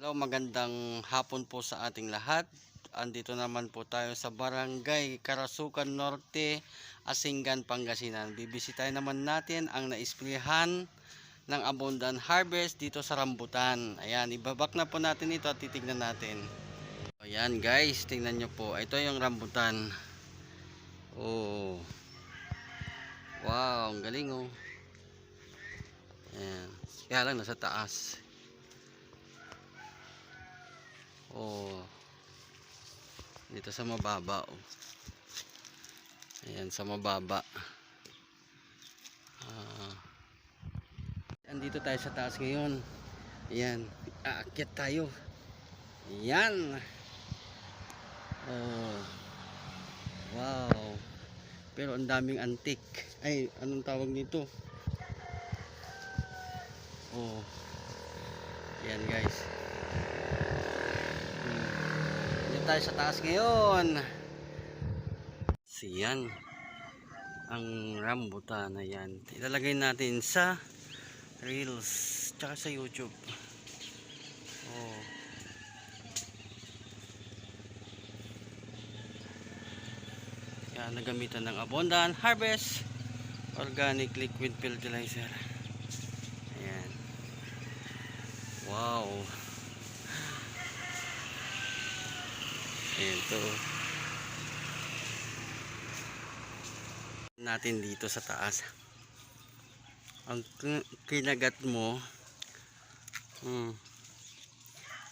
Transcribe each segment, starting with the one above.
Hello, magandang hapon po sa ating lahat. Andito naman po tayo sa Barangay Karasukan Norte, Asingan, Pangasinan. Bibisitahin naman natin ang naisprihan ng Abundant Harvest dito sa rambutan. Ayan, ibabak na po natin ito at titignan natin. Ayan guys, tingnan nyo po. Ito yung rambutan. Oh, wow, ang galing oh. Ayan, kaya lang nasa taas. Oh, dito sa mababa oh. Ayan, sa mababa. Andito tayo sa taas ngayon. Ayan, aakyat tayo. Ayan. Oh, wow. Pero ang daming antik. Ay, anong tawag nito? Oh, ayan guys. Andito tayo sa taas ngayon. Siyan ang rambutan na yan. Ilalagay natin sa Reels tsaka sa YouTube. Oh. Yan, nagamitan ng Abundant Harvest Organic Liquid Fertilizer. Ayan. Wow. Ayan to. Natin dito sa taas. Ang kinagat mo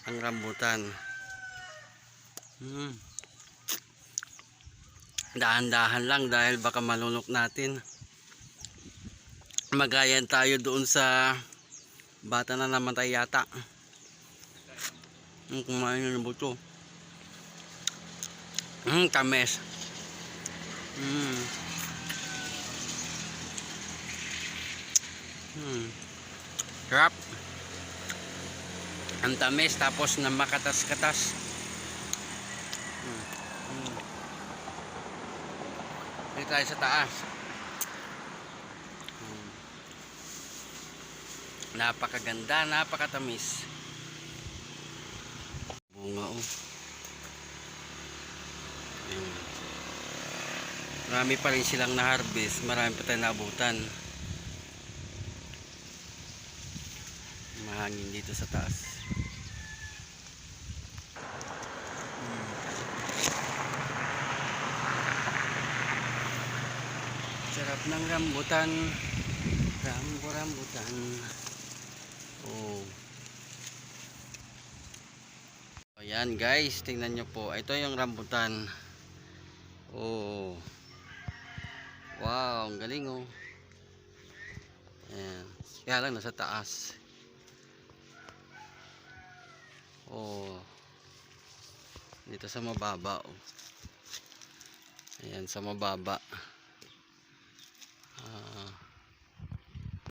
ang rambutan. Dahan-dahan lang dahil baka malunok natin. Magayan tayo doon sa bata na namatay yata. Kumain ng buto. Tamis. Sarap. Ang tamis tapos na makatas-katas. Dito tayo sa taas. Napakaganda, napakatamis. Bunga oh. Marami pa rin silang na-harvest. Marami pa tayong naabutan. Mahangin dito sa taas. Sarap ng rambutan. Rambutan. Oh. Ayan guys, tingnan nyo po. Ito yung rambutan. Oh. Wow, ang galing oh. Ayan. Kaya lang nasa taas. Oh. Dito sa mababa oh. Ayan, sa mababa.